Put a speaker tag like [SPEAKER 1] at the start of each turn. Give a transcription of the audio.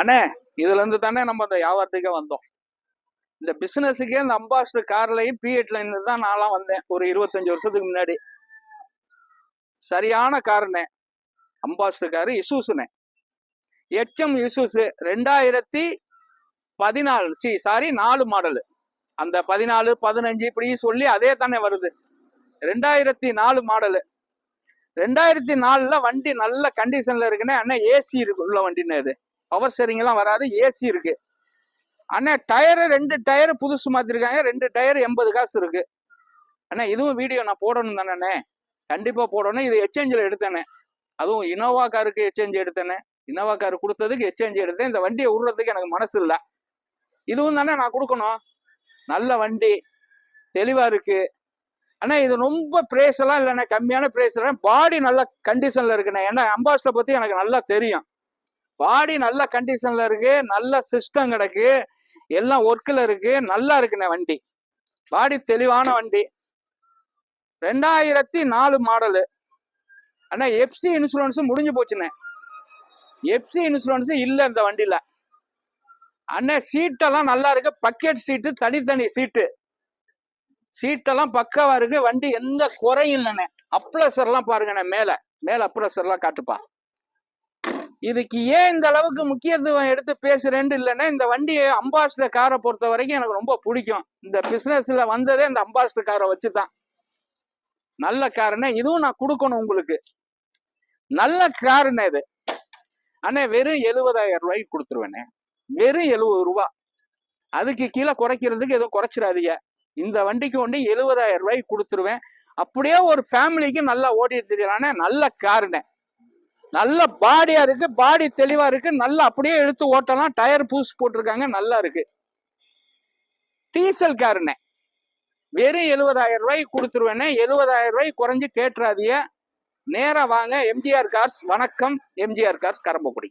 [SPEAKER 1] அண்ணே, இதுல இருந்து தானே நம்ம அந்த வியாபாரத்துக்கே வந்தோம். இந்த பிசினஸுக்கே இந்த அம்பாஸ்டர் கார்லையும் P8ல இருந்து தான் நான்லாம் வந்தேன் ஒரு 25 வருஷத்துக்கு முன்னாடி. சரியான காருண்ணே, அம்பாஸ்டர் காரு இசூசுண்ணே. HM இசூசு 2014 4 model. அந்த 14 15 இப்படி சொல்லி அதே தானே வருது. 2004 மாடலு. 2004ல வண்டி நல்ல கண்டிஷன்ல இருக்குண்ணே. அண்ணா ஏசி இருக்கு உள்ள வண்டின்னு. இது பவர் ஸ்டேரிங் எல்லாம் வராது, ஏசி இருக்கு அண்ணா. டயரு 2 டயரு புதுசு மாத்திருக்காங்க. 2 டயர் 80 காசு இருக்கு அண்ணா. இதுவும் வீடியோ நான் போடணும் தானே, கண்டிப்பா போடணும். இது எக்ஸ்சேஞ்சில் எடுத்தேனே, அதுவும் இனோவா காருக்கு எக்ஸ்சேஞ்ச் எடுத்தேனே. இனோவா கார் கொடுத்ததுக்கு எக்ஸ்சேஞ்ச் எடுத்தேன். இந்த வண்டியை விடுறதுக்கு எனக்கு மனசு இல்லை. இதுவும் தானே நான் கொடுக்கணும். நல்ல வண்டி, தெளிவா இருக்கு அண்ணா. இது ரொம்ப பிரேஸ் எல்லாம் இல்லைண்ணே, கம்மியான பிரேஸ் இல்லை. பாடி நல்ல கண்டிஷன்ல இருக்குண்ணே. ஏன்னா அம்பாஸ்டர் பத்தி எனக்கு நல்லா தெரியும். பாடி நல்ல கண்டிஷன்ல இருக்கு, நல்ல சிஸ்டம் கிடக்கு, எல்லாம் ஒர்க்ல இருக்கு, நல்லா இருக்குண்ணே வண்டி. பாடி தெளிவான வண்டி. 2004 மாடலு அண்ணா. எஃப்சி இன்சூரன்ஸ் முடிஞ்சு போச்சுண்ணே. எஃப்சி இன்சூரன்ஸ் இல்ல இந்த வண்டியில அண்ணே. சீட்டெல்லாம் நல்லா இருக்கு, பக்கெட் சீட்டு, தனித்தனி சீட்டு. சீட்டெல்லாம் பக்காவா இருக்கு, வண்டி எந்த குறையும் இல்லைண்ணே. அப்ளசர் எல்லாம் பாருங்கண்ணே, மேல அப்ளசர் எல்லாம் காட்டுப்பா. இதுக்கு ஏன் இந்த அளவுக்கு முக்கியத்துவம் எடுத்து பேசுறேன்னு இல்லைன்னா, இந்த வண்டியை அம்பாஸ்டர் காரை பொறுத்த வரைக்கும் எனக்கு ரொம்ப பிடிக்கும். இந்த பிசினஸ்ல வந்ததே இந்த அம்பாஸ்டர் காரை வச்சுதான். நல்ல காருண்ணே, இதுவும் நான் கொடுக்கணும் உங்களுக்கு. நல்ல காருண்ணே இது அண்ணே. வெறும் 70,000 ரூபாய்க்கு கொடுத்துருவேண்ணே. வெறும் 70 ரூபா. அதுக்கு கீழே குறைக்கிறதுக்கு எதுவும் குறைச்சிடாதீங்க. இந்த வண்டிக்கு ஒண்டி 70,000 ரூபாய்க்கு கொடுத்துருவேன். அப்படியே ஒரு ஃபேமிலிக்கு நல்லா ஓட்டிட்டு தெரியலானே. நல்ல காருண்ணே, நல்ல பாடியா இருக்கு, பாடி தெளிவா இருக்கு, நல்லா அப்படியே எடுத்து ஓட்டலாம். டயர் பூஸ் போட்டிருக்காங்க, நல்லா இருக்கு. டீசல் காருண்ணே. வெறும் 70,000 ரூபாய்க்கு கொடுத்துருவேண்ணே. 70,000 ரூபாய்க்கு குறைஞ்சு கேட்டுறாதீங்க. நேரா வாங்க, எம்ஜிஆர் கார்ஸ். வணக்கம், எம்ஜிஆர் கார்ஸ், கரம்பக்குடி.